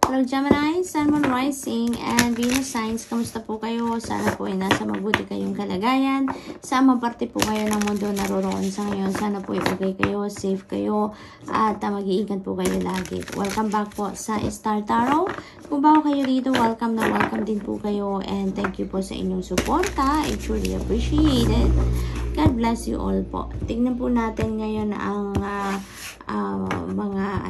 Hello Gemini, Sun, Moon, Rising, and Venus signs. Kamusta po kayo? Sana po ay nasa mabuti kayong kalagayan. Sa parte po kayo ng mundo naroroon sa ngayon. Sana po ay okay kayo, safe kayo, at mag-iingat po kayo lagi. Welcome back po sa Star Tarot. Kung bago kayo dito, welcome na welcome din po kayo. And thank you po sa inyong suporta. I truly appreciate it. God bless you all po. Tingnan po natin ngayon ang mga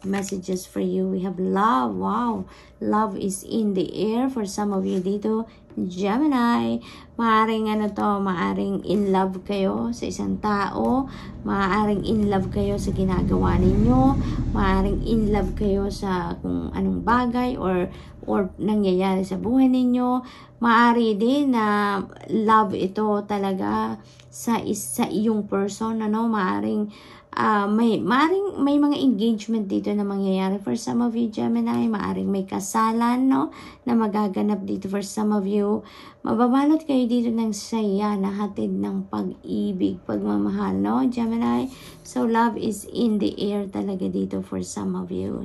messages for you. We have love. Wow. Love is in the air for some of you dito. Gemini. Maaring maaring in love kayo sa isang tao. Maaring in love kayo sa ginagawa ninyo. Maaring in love kayo sa kung anong bagay or nangyayari sa buhay ninyo. Maari din na love ito talaga sa iyong person, maaring may mga engagement dito na mangyayari for some of you Gemini. Maaring may kasalan na magaganap dito for some of you. Mababalot kayo dito ng saya na hatid ng pag-ibig, pagmamahal, Gemini. So love is in the air talaga dito for some of you,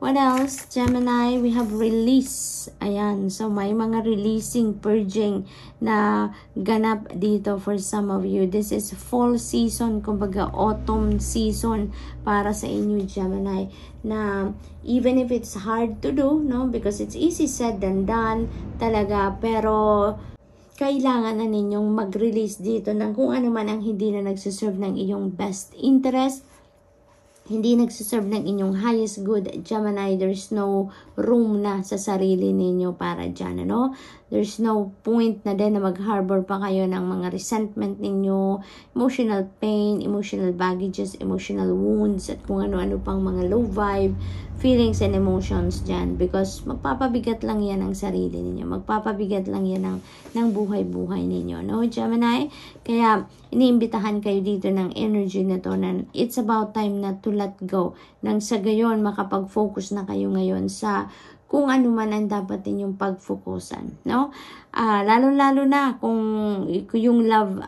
What else, Gemini? We have release. Ayan. So, may mga releasing, purging na ganap dito for some of you. This is fall season, kumbaga autumn season para sa inyo, Gemini. Na even if it's hard to do, because it's easy said than done talaga, pero kailangan na ninyong mag-release dito ng kung ano man ang hindi na nagsiserve ng iyong best interest, hindi nagsiserve ng inyong highest good, Gemini. There's no room na sa sarili ninyo para dyan, There's no point na din na mag-harbor pa kayo ng mga resentment ninyo, emotional pain, emotional baggages, emotional wounds, at kung ano-ano pang mga low vibe, feelings and emotions dyan. Because magpapabigat lang yan ang sarili ninyo. Magpapabigat lang yan ng buhay-buhay ninyo, Gemini? Kaya, iniimbitahan kayo dito ng energy na to na it's about time na to let go. Nang sa gayon, makapag-focus na kayo ngayon sa kung ano man ang dapat ninyong pag-focusan, lalo-lalo na kung yung love,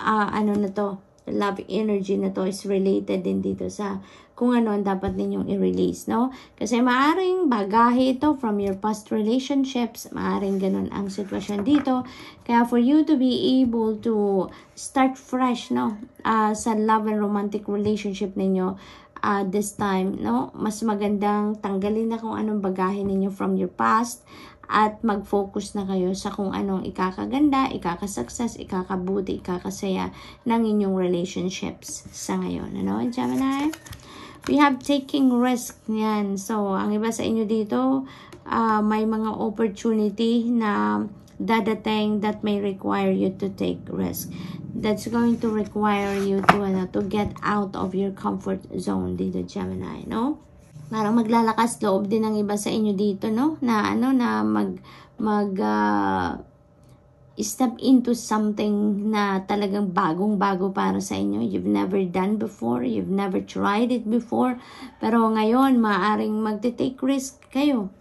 love energy na to is related din dito sa kung ano ang dapat ninyong i-release, Kasi maaring bagahe ito from your past relationships, maaring ganun ang sitwasyon dito. Kaya for you to be able to start fresh, sa love and romantic relationship ninyo, this time, mas magandang tanggalin na kung anong bagahe ninyo from your past at mag-focus na kayo sa kung anong ikakaganda, ikakasuccess, ikakabuti, ikakasaya ng inyong relationships sa ngayon, Gemini? We have taking risk yan. So, ang iba sa inyo dito, may mga opportunity na dadating that may require you to take risk. That's going to require you to get out of your comfort zone dito, Gemini, Parang maglalakas loob din ng iba sa inyo dito, na step into something na talagang bagong-bago para sa inyo. You've never done before, you've never tried it before, pero ngayon maaring magte-take risk kayo,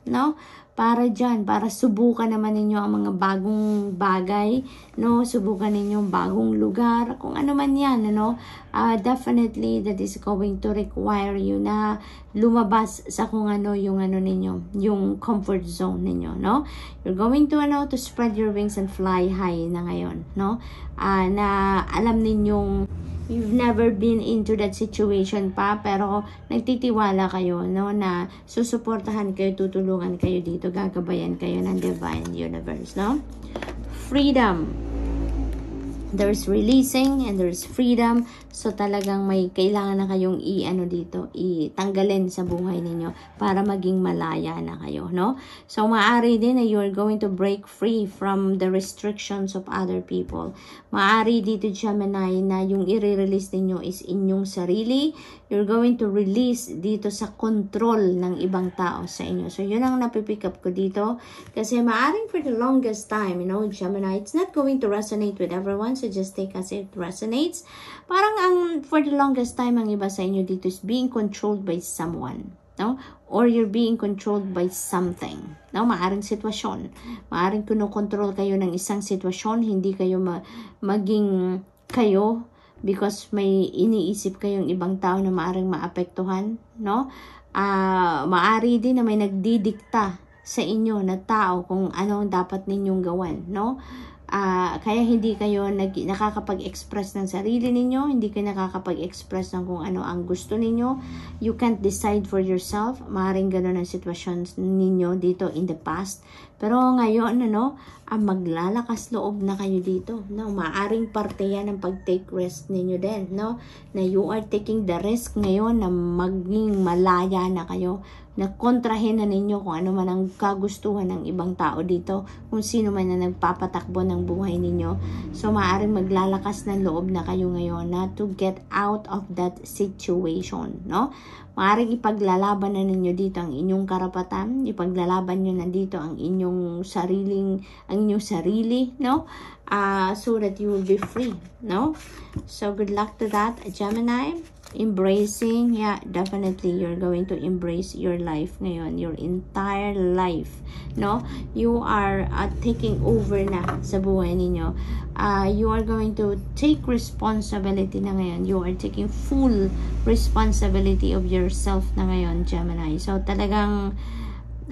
para dyan, para subukan naman ninyo ang mga bagong bagay, subukan ninyo bagong lugar, kung ano man yan, definitely that is going to require you na lumabas sa kung ano yung ninyo, yung comfort zone ninyo, You're going to to spread your wings and fly high na ngayon, na alam ninyong you've never been into that situation pa, pero nagtitiwala kayo, na susuportahan kayo, tutulungan kayo dito, gagabayan kayo ng divine universe, Freedom. There's releasing and there's freedom. So talagang may kailangan na kayong itanggalin sa buhay ninyo para maging malaya na kayo, So maaari din na you're going to break free from the restrictions of other people. Maaari dito, Gemini, na yung i-release ninyo is inyong sarili. You're going to release dito sa control ng ibang tao sa inyo. So yun ang napipick up ko dito. Kasi maaring for the longest time, Gemini, it's not going to resonate with everyone. So just take as it resonates. Parang for the longest time, ang iba sa inyo dito is being controlled by someone, or you're being controlled by something, maaring sitwasyon, maaring kinokontrol kayo ng isang sitwasyon, hindi kayo maging kayo because may iniisip kayong ibang tao na maaring maapektuhan, Maari din na may nagdidikta sa inyo na tao kung ano ang dapat ninyong gawan, no? Kaya hindi kayo nakakapag-express ng sarili ninyo, hindi kayo nakakapag-express ng kung ano ang gusto ninyo. You can't decide for yourself. Maaaring gano'n ang sitwasyon ninyo dito in the past. Pero ngayon, maglalakas loob na kayo dito. No? Maaaring parte yan ng pag-take risk ninyo din. No? Na you are taking the risk ngayon na maging malaya na kayo, na kontrahin na ninyo kung ano man ang kagustuhan ng ibang tao dito, kung sino man na nagpapatakbo ng buhay ninyo. So, maaaring maglalakas ng loob na kayo ngayon na to get out of that situation, no? Maaaring ipaglalaban na ninyo dito ang inyong karapatan, ipaglalaban nyo na dito ang inyong sarili, no? So that you will be free, no? So, good luck to that, Gemini. Embracing, yeah, definitely you're going to embrace your life ngayon, your entire life, no? You are taking over na sa buhay ninyo. You are going to take responsibility na ngayon. You are taking full responsibility of yourself na ngayon, Gemini. So talagang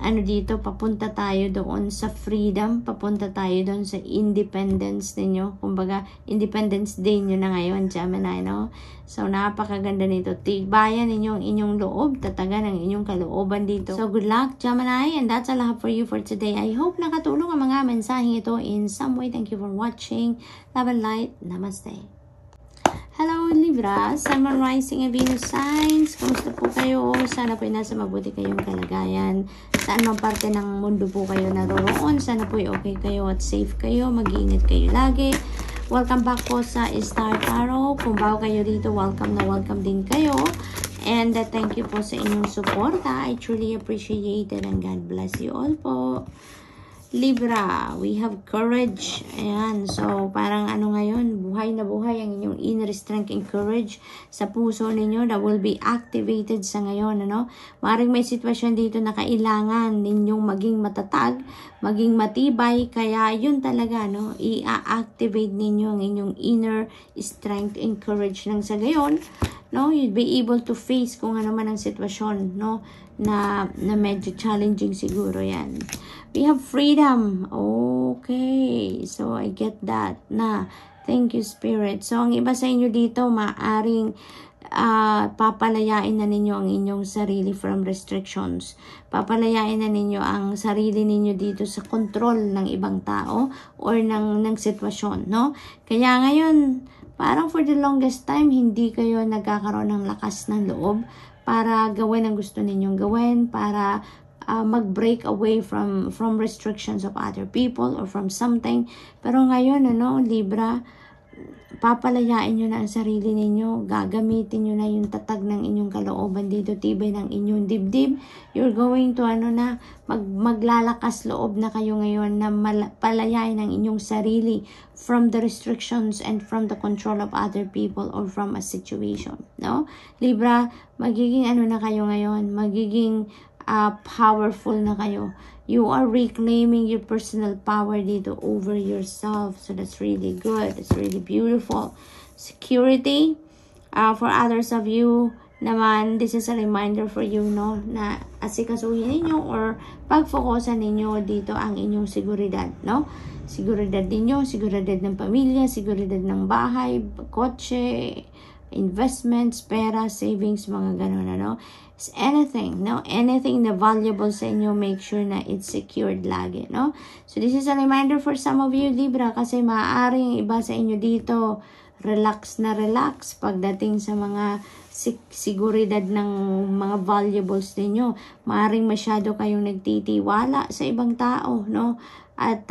dito, papunta tayo doon sa freedom, papunta tayo doon sa independence ninyo. Kumbaga, Independence Day nyo na ngayon, Gemini, no? So, napakaganda nito. Tibayan ninyo ang inyong loob, tatagan ang inyong kalooban dito. So, good luck, Gemini, and that's all I have for you for today. I hope nakatulong ang mga mensaheng ito in some way. Thank you for watching. Love and light. Namaste. Hello, Libra, Sun, Moon, Rising, and Venus signs. Kumusta po kayo? Sana po nasa mabuti kayong kalagayan. Saan mang parte ng mundo po kayo naroroon. Sana po okay kayo at safe kayo. Mag-iingat kayo lagi. Welcome back po sa Star Tarot. Kung bago kayo dito, welcome na welcome din kayo. And thank you po sa inyong support. I truly appreciate it and God bless you all po. Libra, we have courage. Ayan, so parang ngayon, buhay na buhay ang inyong inner strength and courage sa puso ninyo that will be activated sa ngayon, Maring may sitwasyon dito na kailangan ninyong maging matatag, maging matibay, kaya yun talaga, i-activate ninyo ang inyong inner strength and courage nang sa gayon, you'd be able to face kung ano man ang sitwasyon, na medyo challenging siguro yan. We have freedom. Okay. So, I get that. Thank you, Spirit. So, ang iba sa inyo dito, maaring papalayain na ninyo ang inyong sarili from restrictions. Papalayain na ninyo ang sarili ninyo dito sa control ng ibang tao or ng sitwasyon, Kaya ngayon, parang for the longest time, hindi kayo nagkakaroon ng lakas ng loob para gawin ang gusto ninyong gawin, para mag-break away from restrictions of other people or from something. Pero ngayon, Libra, papalayain nyo na ang sarili ninyo, gagamitin nyo na yung tatag ng inyong kalooban dito, tibay ng inyong dibdib. You're going to maglalakas loob na kayo ngayon na palayain ang inyong sarili from the restrictions and from the control of other people or from a situation, Libra, magiging na kayo ngayon, magiging powerful na kayo. You are reclaiming your personal power dito over yourself. So that's really good. It's really beautiful. Security. For others of you naman, this is a reminder for you, na asikasuhin ninyo or pag-focusan ninyo dito ang inyong seguridad, Seguridad ninyo, seguridad ng pamilya, seguridad ng bahay, kotse, investments, pera, savings, mga ganun, anything, anything na valuable sa inyo, make sure na it's secured lagi, So this is a reminder for some of you, Libra, kasi maaaring iba sa inyo dito, relax na relax pagdating sa mga seguridad ng mga valuables ninyo. Maaaring masyado kayong nagtitiwala sa ibang tao, At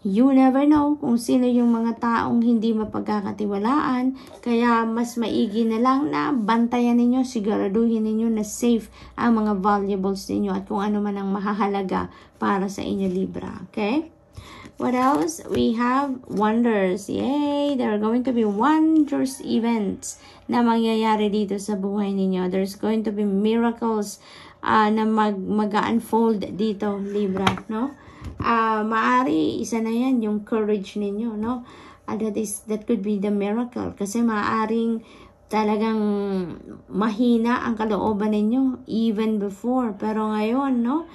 you never know kung sino yung mga taong hindi mapagkakatiwalaan. Kaya mas maigi na lang na bantayan ninyo, siguraduhin ninyo na safe ang mga valuables ninyo at kung ano man ang mahahalaga para sa inyo, Libra. Okay? What else? We have wonders. Yay! There are going to be wondrous events na mangyayari dito sa buhay ninyo. There's going to be miracles na mag-unfold dito, Libra, Maari, isa na yan, yung courage ninyo, that could be the miracle. Kasi maaring talagang mahina ang kalooban ninyo even before. Pero ngayon, no,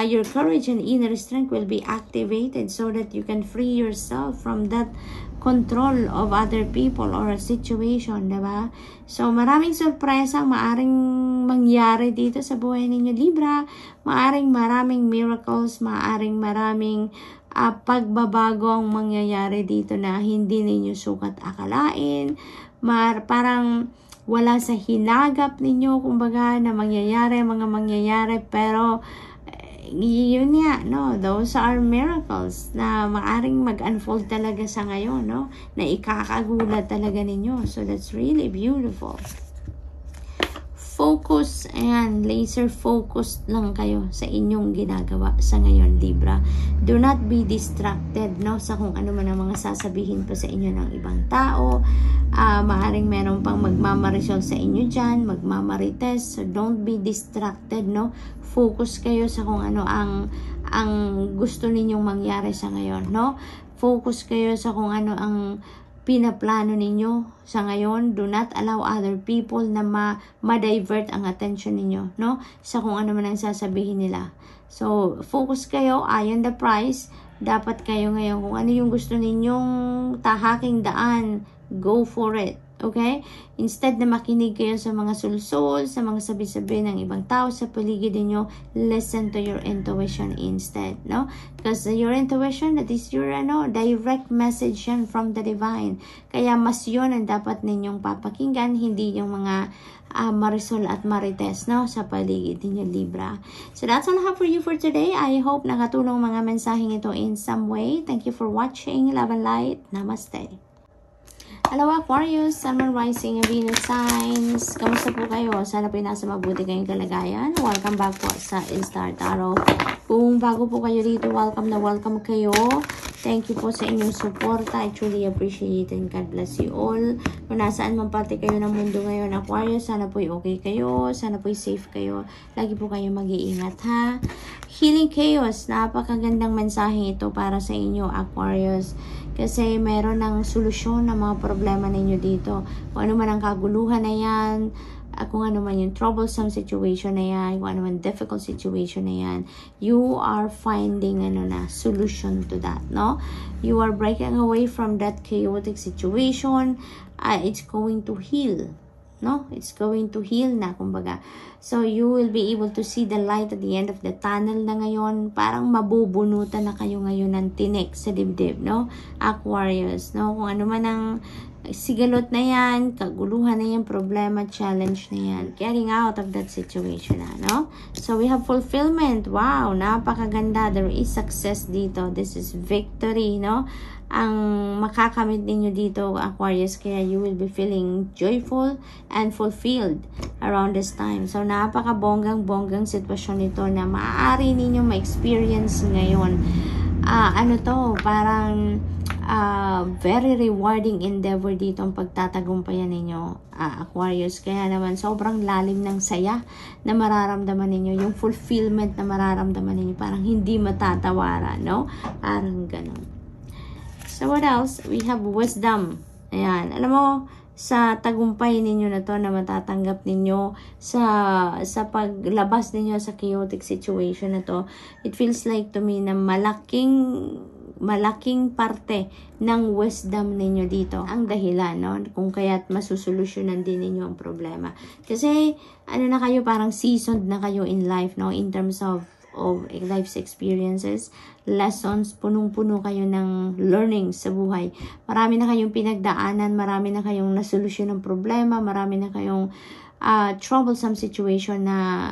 your courage and inner strength will be activated so that you can free yourself from that control of other people or a situation, diba? So, maraming sorpresa maaring mangyari dito sa buhay ninyo, Libra. Maraming miracles, maraming pagbabago ang mangyayari dito na hindi ninyo sukat akalain. Parang wala sa hinagap ninyo, kumbaga, na mga mangyayari, pero yun nga, no, those are miracles na maaring mag-unfold talaga sa ngayon, no, na ikakagulat talaga ninyo. So that's really beautiful. Focus, ayan, laser focused lang kayo sa inyong ginagawa sa ngayon, Libra. Do not be distracted, no, sa kung ano man ang mga sasabihin pa sa inyo ng ibang tao. Maaring meron pang magmamarisol sa inyo dyan, magmamarites. So don't be distracted, no. Focus kayo sa kung ano ang gusto ninyong mangyari sa ngayon, no. Focus kayo sa kung ano ang pinaplano ninyo sa ngayon. Do not allow other people na ma-divert ang attention ninyo, no, sa kung ano man ang sasabihin nila. So, focus kayo, eye on the prize. Dapat kayo ngayon, kung ano yung gusto ninyong tahaking daan, go for it. Okay? Instead na makinig kayo sa mga sulsol, sa mga sabi-sabi ng ibang tao sa paligid niyo, listen to your intuition instead, no? Because your intuition, that is your direct message yan from the divine. Kaya mas yun ang dapat ninyong papakinggan, hindi yung mga marisol at marites, no, sa paligid ninyo, Libra. So that's all I have for you for today. I hope nakatulong mga mensaheng ito in some way. Thank you for watching. Love and light. Namaste. Hello Aquarius, Sun, Moon, Rising, and Venus signs. Kamusta po kayo? Sana po nasa mabuti kayong kalagayan. Welcome back po sa Instar Tarot. Kung bago po kayo dito, welcome na welcome kayo. Thank you po sa inyong support. I truly appreciate it and God bless you all. Kung nasaan man parte kayo ng mundo ngayon, Aquarius, sana po'y okay kayo. Sana po'y safe kayo. Lagi po kayo mag-iingat, ha? Healing Chaos. Napakagandang mensahe ito para sa inyo, Aquarius. Kasi meron ng solusyon ng mga problema ninyo dito. Kung ano man ang kaguluhan na yan, kung ano man yung troublesome situation na yan, kung ano man difficult situation na yan, you are finding solution to that, no? You are breaking away from that chaotic situation. It's going to heal, no? It's going to heal na, kumbaga. So, you will be able to see the light at the end of the tunnel na ngayon. Parang mabubunutan na kayo ngayon ng tinik sa dibdib, no? Aquarius, no? Kung ano man ang sigalot na yan, kaguluhan na yan, problema, challenge na yan. Getting out of that situation na, no? So, we have fulfillment. Wow, napakaganda. There is success dito. This is victory, no? Ang makakamit ninyo dito, Aquarius, kaya you will be feeling joyful and fulfilled around this time. So, napaka-bonggang-bonggang sitwasyon nito na maaari ninyo ma-experience ngayon. Parang very rewarding endeavor dito ang pagtatagumpayan ninyo, Aquarius. Kaya naman, sobrang lalim ng saya na mararamdaman ninyo. Yung fulfillment na mararamdaman ninyo, parang hindi matatawaran, no? Parang ganun. So, what else? We have wisdom. Ayan. Alam mo, sa tagumpay ninyo na to na matatanggap ninyo sa paglabas ninyo sa chaotic situation na to, it feels like to me na malaking parte ng wisdom ninyo dito ang dahilan, no? Kung kaya't masusolusyonan din ninyo ang problema. Kasi, na kayo, parang seasoned na kayo in life, no? In terms of life's experiences, lessons, punong-puno kayo ng learning sa buhay. Marami na kayong pinagdaanan, marami na kayong nasolusyon ng problema, marami na kayong troublesome situation na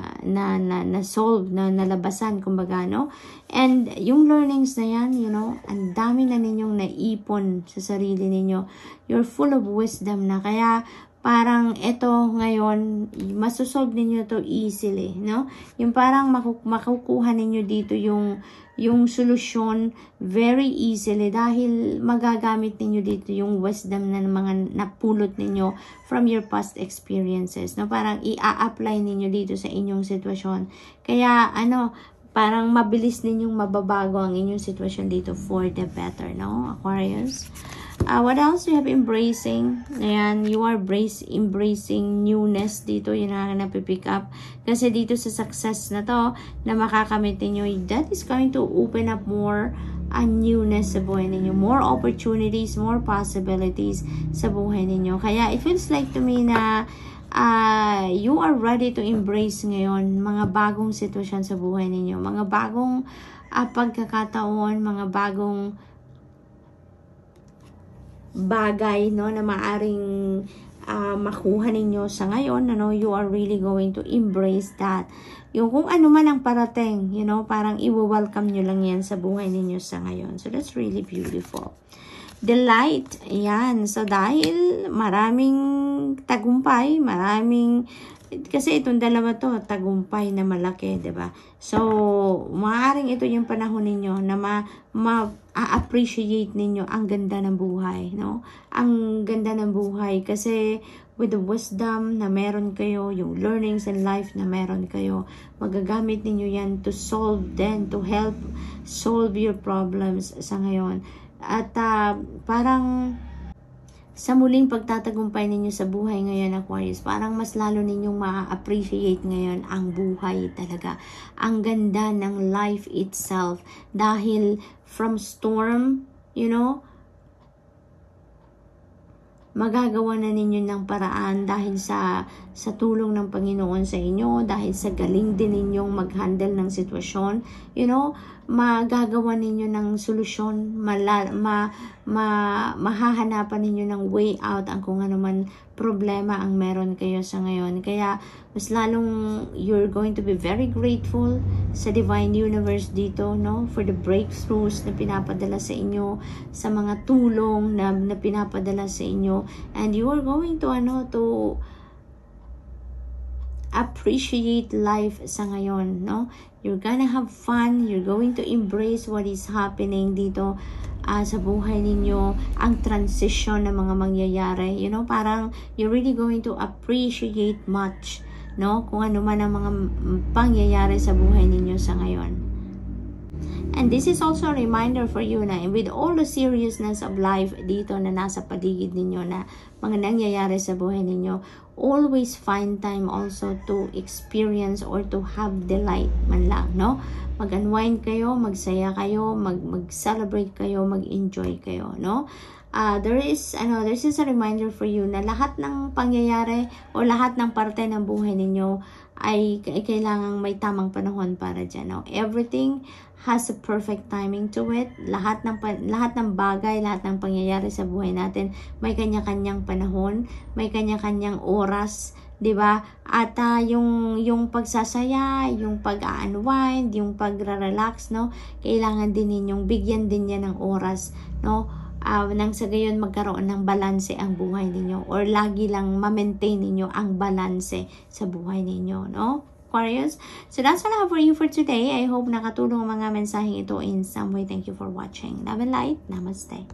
solve, na nalabasan, kumbaga, no? And yung learnings na yan, ang dami na ninyong naipon sa sarili ninyo. You're full of wisdom na, kaya parang ito ngayon, masosolve ninyo to easily, no? Yung parang makukuha ninyo dito yung solusyon very easily dahil magagamit ninyo dito yung wisdom na mga napulot ninyo from your past experiences, no? Parang i-apply ninyo dito sa inyong sitwasyon. Kaya parang mabilis ninyong mababago ang inyong sitwasyon dito for the better, no, Aquarius? What else? You have embracing. Ayan, you are embracing newness dito. Yun na napipick up. Kasi dito sa success na to, na makakamit ninyo, that is going to open up more newness sa buhay ninyo. More opportunities, more possibilities sa buhay ninyo. Kaya it feels like to me na you are ready to embrace ngayon mga bagong sitwasyon sa buhay ninyo. Mga bagong pagkakataon, mga bagong bagay, no, na maaring makuha ninyo sa ngayon, ano, you are really going to embrace that. Yung kung ano man ang parating, you know, parang i-welcome nyo lang yan sa buhay ninyo sa ngayon. So that's really beautiful. Delight, yan. So dahil maraming tagumpay, kasi itong dalawa to, tagumpay na malaki, 'di ba? So, maaaring ito yung panahon ninyo na ma-appreciate ninyo ang ganda ng buhay, no? Ang ganda ng buhay kasi with the wisdom na meron kayo, yung learnings in life na meron kayo, magagamit ninyo yan to solve then, to help solve your problems sa ngayon. At parang sa muling pagtatagumpay ninyo sa buhay ngayon, Aquarius, parang mas lalo ninyong ma-appreciate ngayon ang buhay talaga. Ang ganda ng life itself. Dahil from storm, you know, magagawa na ninyo ng paraan dahil sa tulong ng Panginoon sa inyo, dahil sa galing din ninyong mag-handle ng sitwasyon, you know, magagawa ninyo ng solusyon, mahahanapan ninyo ng way out ang kung ano man problema ang meron kayo sa ngayon. Kaya mas lalong you're going to be very grateful sa Divine Universe dito, no, for the breakthroughs na pinapadala sa inyo, sa mga tulong na pinapadala sa inyo, and you are going to to appreciate life sa ngayon, no? You're gonna have fun, you're going to embrace what is happening dito sa buhay ninyo, ang transition na mga mangyayari, you know, parang you're really going to appreciate much, no? Kung ano man ang mga pangyayari sa buhay ninyo sa ngayon. And this is also a reminder for you na with all the seriousness of life dito na nasa paligid ninyo, na mga nangyayari sa buhay ninyo, always find time also to experience or to have delight man lang, no? Mag-unwind kayo, magsaya kayo, mag-celebrate kayo, mag-enjoy kayo, no? This is a reminder for you na lahat ng pangyayari o lahat ng parte ng buhay ninyo ay kailangang may tamang panahon para dyan, no? Everything has a perfect timing to it. Lahat ng bagay, lahat ng pangyayari sa buhay natin, may kanya-kanyang panahon, may kanya-kanyang oras, 'di ba? At yung pagsasaya, yung pag-unwind, yung pag-relax, no? Kailangan din ninyong bigyan din yan ng oras, no? Nang sa gayon magkaroon ng balanse ang buhay ninyo, or lagi lang ma-maintain ninyo ang balanse sa buhay ninyo, no? Aquarius. So that's all I have for you for today. I hope nakatulong ang mga mensaheng ito in some way. Thank you for watching. Love and light. Namaste.